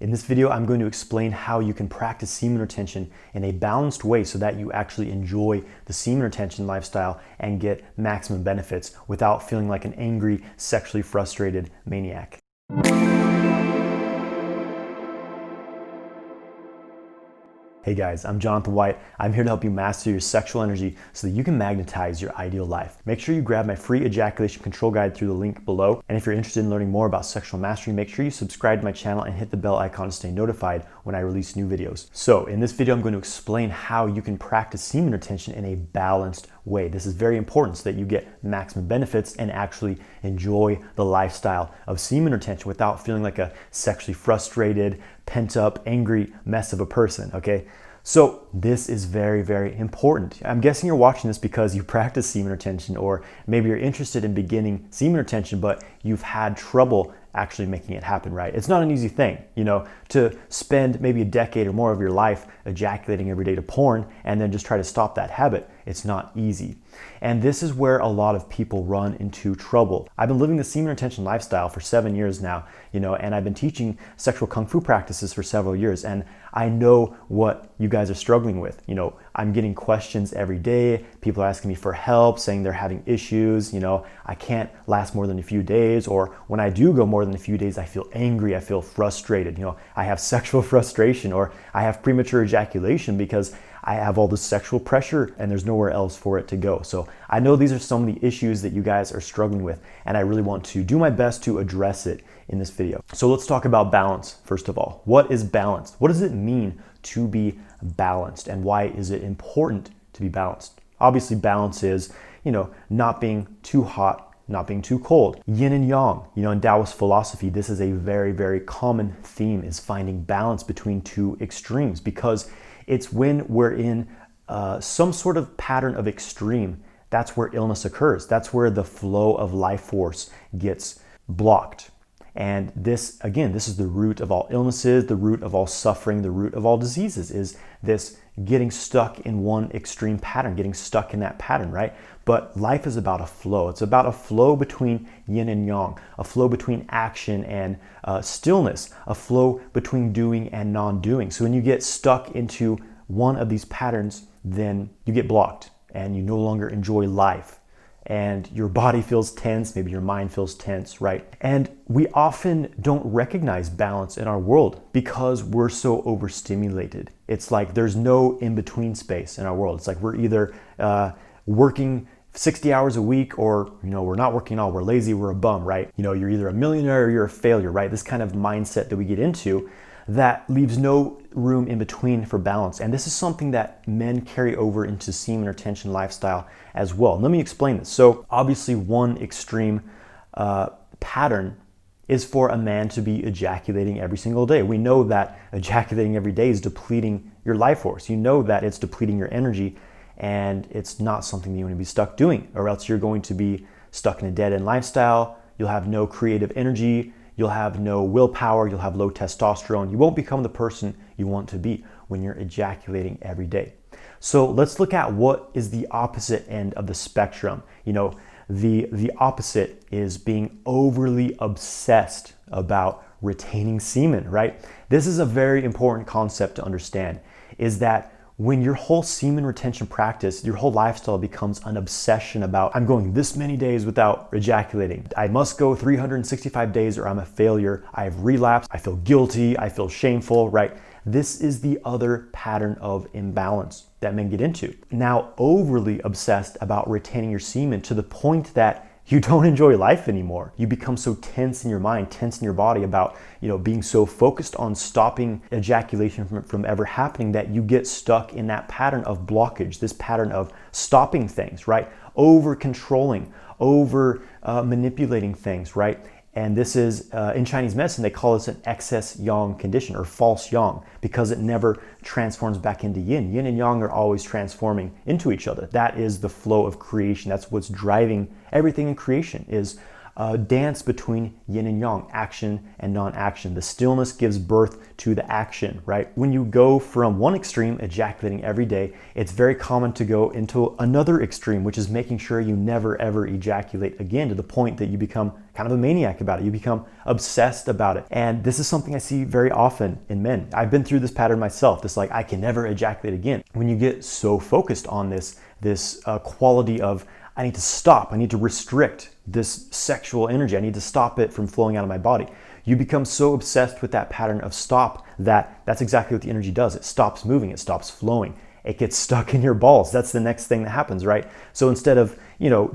In this video, I'm going to explain how you can practice semen retention in a balanced way so that you actually enjoy the semen retention lifestyle and get maximum benefits without feeling like an angry, sexually frustrated maniac. Hey guys, I'm Jonathan White. I'm here to help you master your sexual energy so that you can magnetize your ideal life. Make sure you grab my free ejaculation control guide through the link below. And if you're interested in learning more about sexual mastery, make sure you subscribe to my channel and hit the bell icon to stay notified when I release new videos. So in this video, I'm going to explain how you can practice semen retention in a balanced way. This is very important so that you get maximum benefits and actually enjoy the lifestyle of semen retention without feeling like a sexually frustrated, pent up, angry mess of a person, okay? So this is very, very important. I'm guessing you're watching this because you practice semen retention, or maybe you're interested in beginning semen retention, but you've had trouble actually making it happen, right? It's not an easy thing, you know, to spend maybe a decade or more of your life ejaculating every day to porn and then just try to stop that habit. It's not easy. And this is where a lot of people run into trouble. I've been living the semen retention lifestyle for 7 years now, you know, and I've been teaching sexual kung fu practices for several years, and I know what you guys are struggling with. You know, I'm getting questions every day. People are asking me for help, saying they're having issues. You know, I can't last more than a few days, or when I do go more than a few days, I feel angry, I feel frustrated. You know, I have sexual frustration, or I have premature ejaculation because I have all this sexual pressure and there's nowhere else for it to go. So I know these are some of the issues that you guys are struggling with, and I really want to do my best to address it in this video. So let's talk about balance first of all. What is balance? What does it mean to be balanced, and why is it important to be balanced? Obviously, balance is, you know, not being too hot, not being too cold. Yin and yang, you know, in Taoist philosophy, this is a very, very common theme, is finding balance between two extremes, because it's when we're in some sort of pattern of extreme, that's where illness occurs. That's where the flow of life force gets blocked. And this, again, this is the root of all illnesses, the root of all suffering, the root of all diseases, is this getting stuck in one extreme pattern, getting stuck in that pattern, right? But life is about a flow. It's about a flow between yin and yang, a flow between action and stillness, a flow between doing and non-doing. So when you get stuck into one of these patterns, then you get blocked and you no longer enjoy life. And your body feels tense, maybe your mind feels tense, right? And we often don't recognize balance in our world because we're so overstimulated. It's like there's no in-between space in our world. It's like we're either working 60 hours a week, or, you know, we're not working at all, we're lazy, we're a bum, right? You know, you're either a millionaire or you're a failure, right? This kind of mindset that we get into that leaves no room in between for balance. And this is something that men carry over into semen retention lifestyle as well. Let me explain this. So obviously one extreme pattern is for a man to be ejaculating every single day. We know that ejaculating every day is depleting your life force. You know that it's depleting your energy, and it's not something that you want to be stuck doing, or else you're going to be stuck in a dead-end lifestyle. You'll have no creative energy. You'll have no willpower, you'll have low testosterone. You won't become the person you want to be when you're ejaculating every day. So let's look at what is the opposite end of the spectrum. You know, the opposite is being overly obsessed about retaining semen, right? This is a very important concept to understand, is that when your whole semen retention practice, your whole lifestyle becomes an obsession about, I'm going this many days without ejaculating. I must go 365 days or I'm a failure. I have relapsed. I feel guilty. I feel shameful, right? This is the other pattern of imbalance that men get into. Now, overly obsessed about retaining your semen to the point that you don't enjoy life anymore. You become so tense in your mind, tense in your body about, you know, being so focused on stopping ejaculation from ever happening that you get stuck in that pattern of blockage, this pattern of stopping things, right? Over controlling, over manipulating things, right? And this is, in Chinese medicine, they call this an excess yang condition, or false yang, because it never transforms back into yin. Yin and yang are always transforming into each other. That is the flow of creation. That's what's driving everything in creation, is a dance between yin and yang, action and non-action. The stillness gives birth to the action, right? When you go from one extreme, ejaculating every day, it's very common to go into another extreme, which is making sure you never ever ejaculate again, to the point that you become kind of a maniac about it. You become obsessed about it. And this is something I see very often in men. I've been through this pattern myself, this like, I can never ejaculate again. When you get so focused on this quality of, I need to stop, I need to restrict this sexual energy, I need to stop it from flowing out of my body. You become so obsessed with that pattern of stop that that's exactly what the energy does. It stops moving, it stops flowing. It gets stuck in your balls. That's the next thing that happens, right? So instead of,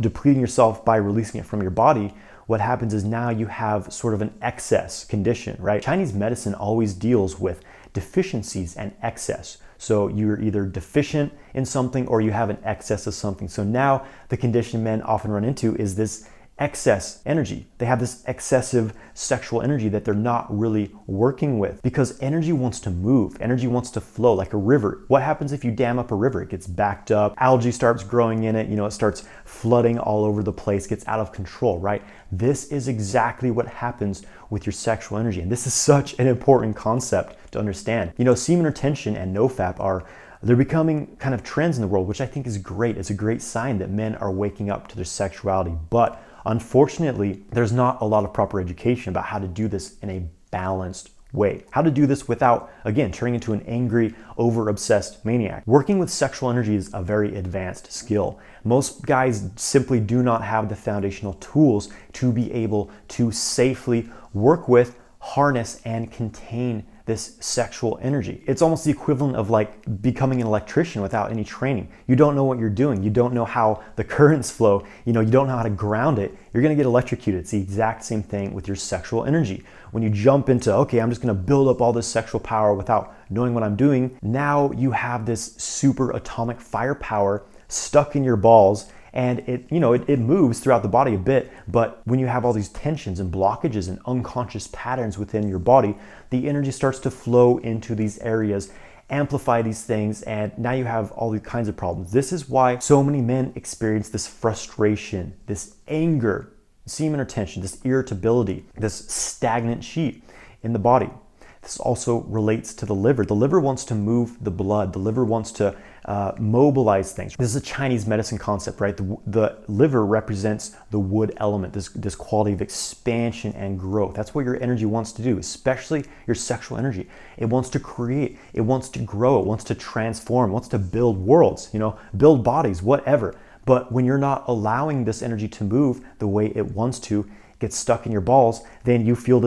depleting yourself by releasing it from your body, what happens is now you have sort of an excess condition, right? Chinese medicine always deals with deficiencies and excess. So you're either deficient in something or you have an excess of something. So now the condition men often run into is this excess energy. They have this excessive sexual energy that they're not really working with, because energy wants to move, energy wants to flow like a river. What happens if you dam up a river? It gets backed up, algae starts growing in it, it starts flooding all over the place, gets out of control, right? This is exactly what happens with your sexual energy. And this is such an important concept to understand. Semen retention and nofap they're becoming kind of trends in the world, which I think is great. It's a great sign that men are waking up to their sexuality. But unfortunately, there's not a lot of proper education about how to do this in a balanced way. How to do this without, again, turning into an angry, over-obsessed maniac. Working with sexual energy is a very advanced skill. Most guys simply do not have the foundational tools to be able to safely work with, harness, and contain this sexual energy. It's almost the equivalent of like becoming an electrician without any training. You don't know what you're doing. You don't know how the currents flow. You don't know how to ground it. You're gonna get electrocuted. It's the exact same thing with your sexual energy. When you jump into, okay, I'm just gonna build up all this sexual power without knowing what I'm doing, now you have this super atomic firepower stuck in your balls, and it moves throughout the body a bit, but when you have all these tensions and blockages and unconscious patterns within your body, the energy starts to flow into these areas, amplify these things, and now you have all these kinds of problems. This is why so many men experience this frustration, this anger, semen retention, this irritability, this stagnant qi in the body. This also relates to the liver. The liver wants to move the blood. The liver wants to mobilize things. This is a Chinese medicine concept, right? The liver represents the wood element, this quality of expansion and growth. That's what your energy wants to do, especially your sexual energy. It wants to create, it wants to grow, it wants to transform, it wants to build worlds, build bodies, whatever. But when you're not allowing this energy to move the way it wants to, get stuck in your balls, then you feel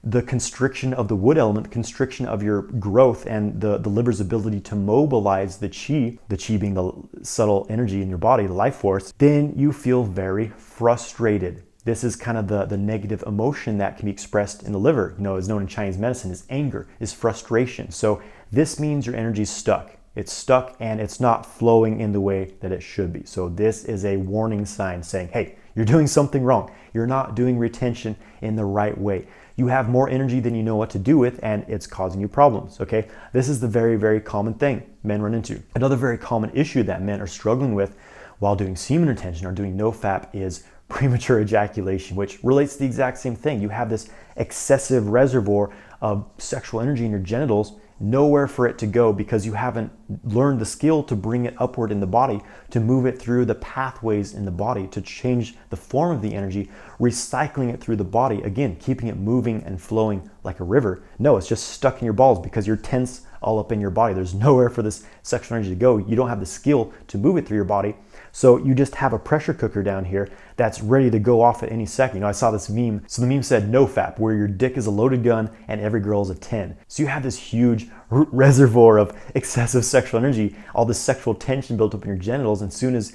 the constriction of the wood element, the constriction of your growth, and the liver's ability to mobilize the qi being the subtle energy in your body, the life force, then you feel very frustrated. This is kind of the negative emotion that can be expressed in the liver, is known in Chinese medicine as anger, is frustration. So this means your energy is stuck. It's stuck and it's not flowing in the way that it should be. So this is a warning sign saying, hey, you're doing something wrong. You're not doing retention in the right way. You have more energy than you know what to do with, and it's causing you problems, okay? This is the very, very common thing men run into. Another very common issue that men are struggling with while doing semen retention or doing nofap is premature ejaculation, which relates to the exact same thing. You have this excessive reservoir of sexual energy in your genitals, nowhere for it to go because you haven't learned the skill to bring it upward in the body, to move it through the pathways in the body, to change the form of the energy, recycling it through the body, again, keeping it moving and flowing like a river. No, it's just stuck in your balls because you're tense all up in your body. There's nowhere for this sexual energy to go. You don't have the skill to move it through your body. So you just have a pressure cooker down here that's ready to go off at any second. I saw this meme. So the meme said nofap, where your dick is a loaded gun and every girl is a 10. So you have this huge reservoir of excessive sexual energy, all this sexual tension built up in your genitals, and as soon as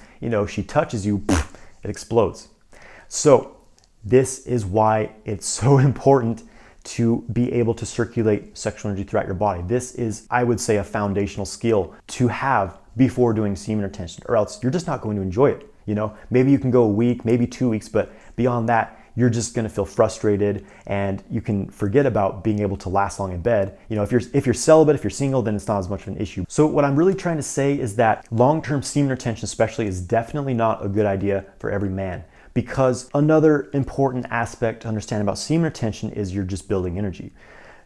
she touches you, it explodes. So this is why it's so important to be able to circulate sexual energy throughout your body. This is, I would say, a foundational skill to have before doing semen retention, or else you're just not going to enjoy it. Maybe you can go a week, maybe 2 weeks, but beyond that, you're just going to feel frustrated, and you can forget about being able to last long in bed. If you're celibate, if you're single, then it's not as much of an issue. So what I'm really trying to say is that long-term semen retention especially is definitely not a good idea for every man. because another important aspect to understand about semen retention is you're just building energy.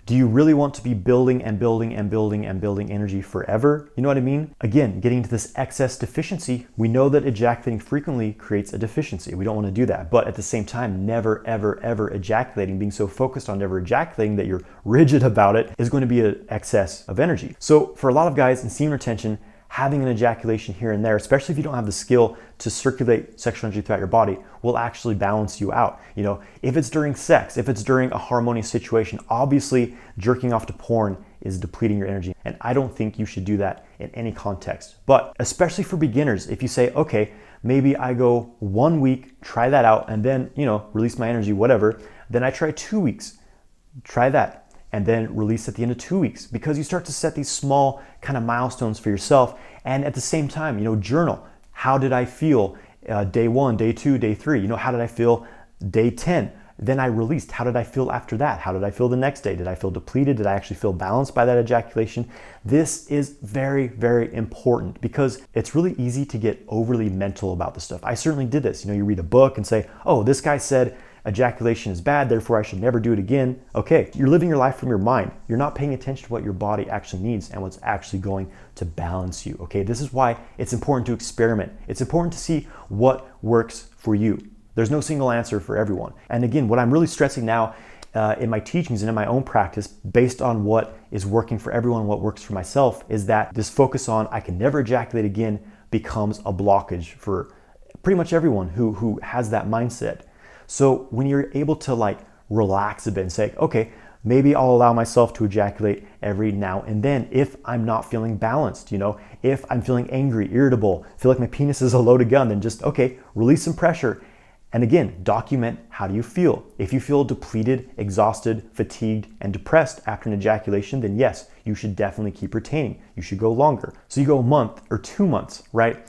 Do you really want to be building and building and building and building energy forever? You know what I mean? Again, getting to this excess deficiency, we know that ejaculating frequently creates a deficiency. We don't want to do that. But at the same time, never, ever, ever ejaculating, being so focused on never ejaculating that you're rigid about it, is going to be an excess of energy. So for a lot of guys in semen retention, having an ejaculation here and there, especially if you don't have the skill to circulate sexual energy throughout your body, will actually balance you out. You know, if it's during sex, if it's during a harmonious situation, obviously jerking off to porn is depleting your energy. And I don't think you should do that in any context. But especially for beginners, if you say, okay, maybe I go 1 week, try that out, and then, you know, release my energy, whatever. Then I try 2 weeks, try that, and then release at the end of 2 weeks, because you start to set these small kind of milestones for yourself. And at the same time, you know, journal. How did I feel day 1, day 2, day 3? You know, how did I feel day 10? Then I released. How did I feel after that? How did I feel the next day? Did I feel depleted? Did I actually feel balanced by that ejaculation? This is very, very important, because it's really easy to get overly mental about this stuff. I certainly did this. You know, you read a book and say, oh, this guy said ejaculation is bad, therefore I should never do it again. Okay, you're living your life from your mind. You're not paying attention to what your body actually needs and what's actually going to balance you. Okay, this is why it's important to experiment. It's important to see what works for you. There's no single answer for everyone. And again, what I'm really stressing now in my teachings and in my own practice, based on what is working for everyone, what works for myself, is that this focus on I can never ejaculate again becomes a blockage for pretty much everyone who has that mindset. So when you're able to like relax a bit and say, okay, maybe I'll allow myself to ejaculate every now and then if I'm not feeling balanced, you know, if I'm feeling angry, irritable, feel like my penis is a loaded gun, then just, okay, release some pressure. And again, document how do you feel. If you feel depleted, exhausted, fatigued, and depressed after an ejaculation, then yes, you should definitely keep retaining. You should go longer. So you go a month or 2 months, right?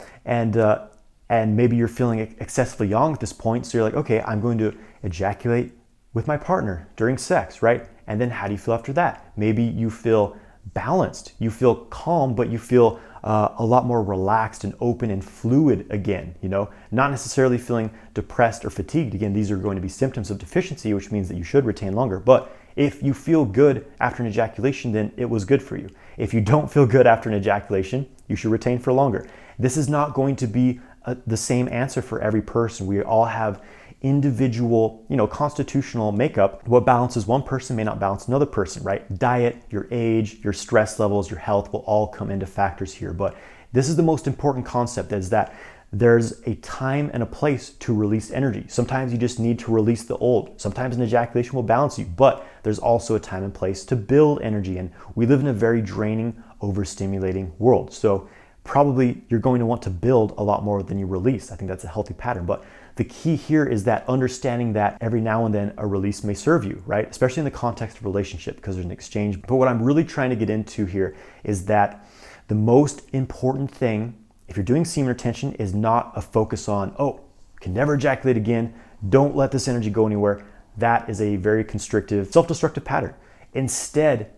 And maybe you're feeling excessively young at this point. So you're like, okay, I'm going to ejaculate with my partner during sex, right? And then how do you feel after that? Maybe you feel balanced, you feel calm, but you feel a lot more relaxed and open and fluid again, you know, not necessarily feeling depressed or fatigued. Again, these are going to be symptoms of deficiency, which means that you should retain longer. But if you feel good after an ejaculation, then it was good for you. If you don't feel good after an ejaculation, you should retain for longer. This is not going to be the same answer for every person. We all have individual, you know, constitutional makeup. What balances one person may not balance another person, right? Diet, your age, your stress levels, your health will all come into factors here. But this is the most important concept, is that there's a time and a place to release energy. Sometimes you just need to release the old. Sometimes an ejaculation will balance you, but there's also a time and place to build energy. And we live in a very draining, overstimulating world. So probably you're going to want to build a lot more than you release. I think that's a healthy pattern. But the key here is that understanding that every now and then a release may serve you, right? Especially in the context of relationship, because there's an exchange. But what I'm really trying to get into here is that the most important thing, if you're doing semen retention, is not a focus on, oh, can never ejaculate again, don't let this energy go anywhere. That is a very constrictive, self-destructive pattern. Instead,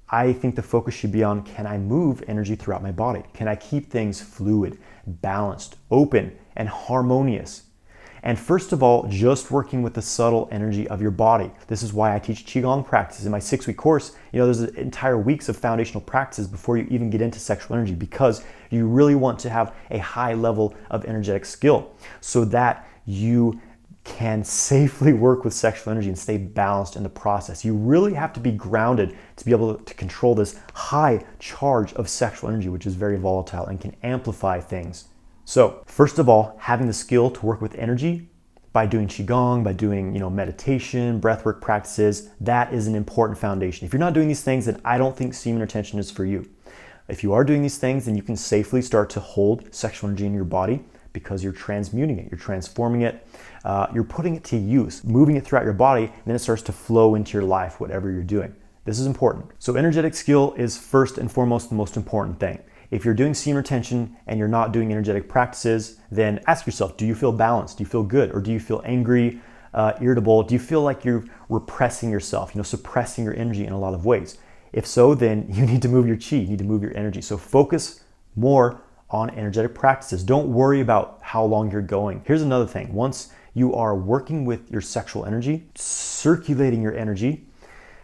I think the focus should be on, can I move energy throughout my body? Can I keep things fluid, balanced, open, and harmonious? And first of all, just working with the subtle energy of your body. This is why I teach Qigong practices in my 6-week course. You know, there's entire weeks of foundational practices before you even get into sexual energy, because you really want to have a high level of energetic skill so that you can safely work with sexual energy and stay balanced in the process. You really have to be grounded to be able to control this high charge of sexual energy, which is very volatile and can amplify things. So first of all, having the skill to work with energy by doing Qigong, by doing, you know, meditation, breathwork practices, that is an important foundation. If you're not doing these things, then I don't think semen retention is for you. If you are doing these things, then you can safely start to hold sexual energy in your body, because you're transmuting it, you're transforming it, you're putting it to use, moving it throughout your body, and then it starts to flow into your life, whatever you're doing. This is important. So energetic skill is first and foremost the most important thing. If you're doing semen retention and you're not doing energetic practices, then ask yourself, do you feel balanced? Do you feel good? Or do you feel angry, irritable? Do you feel like you're repressing yourself, you know, suppressing your energy in a lot of ways? If so, then you need to move your chi, you need to move your energy. So focus more on energetic practices. Don't worry about how long you're going. Here's another thing. Once You are working with your sexual energy, circulating your energy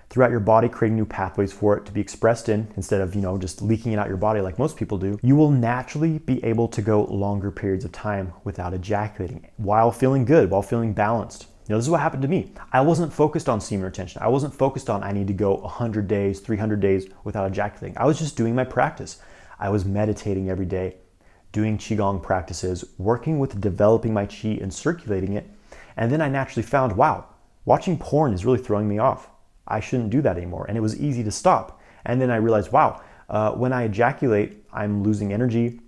throughout your body, creating new pathways for it to be expressed in, instead of, just leaking it out your body like most people do. You will naturally be able to go longer periods of time without ejaculating while feeling good, while feeling balanced. This is what happened to me. I wasn't focused on semen retention. I wasn't focused on I need to go 100 days, 300 days without ejaculating. I was just doing my practice. I was meditating every day, doing Qigong practices, working with developing my Qi and circulating it. And then I naturally found, wow, watching porn is really throwing me off. I shouldn't do that anymore. And it was easy to stop. And then I realized, wow, when I ejaculate, I'm losing energy.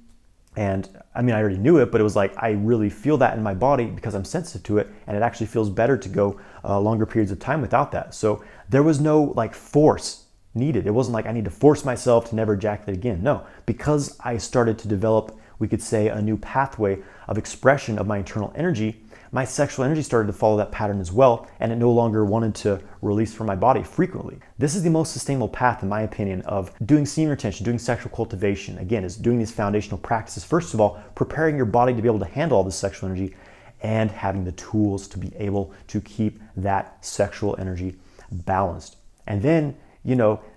And I already knew it, but it was like, I really feel that in my body because I'm sensitive to it. And it actually feels better to go longer periods of time without that. So there was no force needed. It wasn't like I need to force myself to never ejaculate again. No, because I started to develop, we could say, a new pathway of expression of my internal energy, my sexual energy started to follow that pattern as well, and it no longer wanted to release from my body frequently. This is the most sustainable path, in my opinion, of doing semen retention, doing sexual cultivation. Again, is doing these foundational practices. First of all, preparing your body to be able to handle all this sexual energy and having the tools to be able to keep that sexual energy balanced. And then,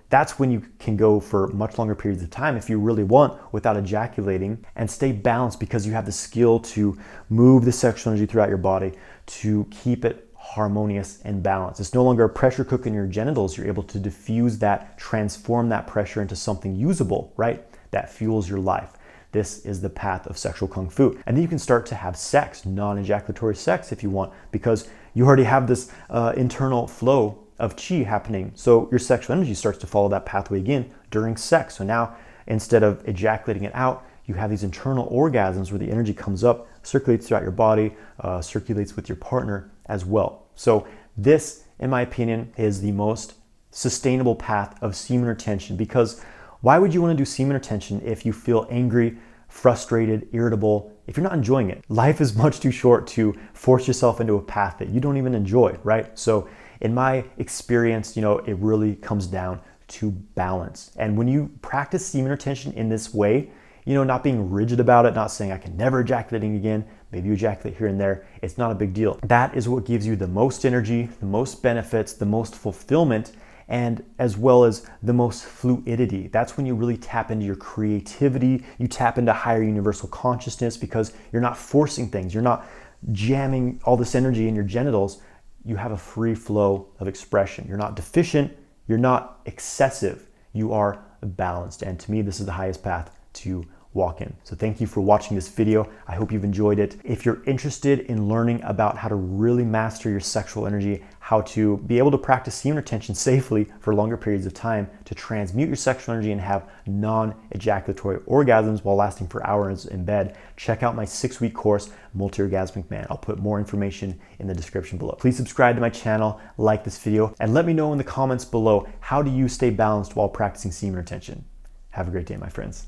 that's when you can go for much longer periods of time if you really want without ejaculating and stay balanced, because you have the skill to move the sexual energy throughout your body to keep it harmonious and balanced. It's no longer a pressure cooker in your genitals. You're able to diffuse that, transform that pressure into something usable, right? That fuels your life. This is the path of sexual kung fu. And then you can start to have sex, non-ejaculatory sex if you want, because you already have this internal flow of Qi happening. So your sexual energy starts to follow that pathway again during sex. So now, instead of ejaculating it out, you have these internal orgasms where the energy comes up, circulates throughout your body, circulates with your partner as well. So this, in my opinion, is the most sustainable path of semen retention, because why would you want to do semen retention if you feel angry, frustrated, irritable, if you're not enjoying it? Life is much too short to force yourself into a path that you don't even enjoy, right? So in my experience, it really comes down to balance. And when you practice semen retention in this way, not being rigid about it, not saying I can never ejaculating again, maybe you ejaculate here and there, it's not a big deal. That is what gives you the most energy, the most benefits, the most fulfillment, and as well as the most fluidity. That's when you really tap into your creativity, you tap into higher universal consciousness, because you're not forcing things, you're not jamming all this energy in your genitals. You have a free flow of expression. You're not deficient, you're not excessive, you are balanced. And to me, this is the highest path to walk in. So thank you for watching this video. I hope you've enjoyed it. If you're interested in learning about how to really master your sexual energy, how to be able to practice semen retention safely for longer periods of time, to transmute your sexual energy and have non-ejaculatory orgasms while lasting for hours in bed, check out my 6-week course, Multi-Orgasmic Man. I'll put more information in the description below. Please subscribe to my channel, like this video, and let me know in the comments below, how do you stay balanced while practicing semen retention? Have a great day, my friends.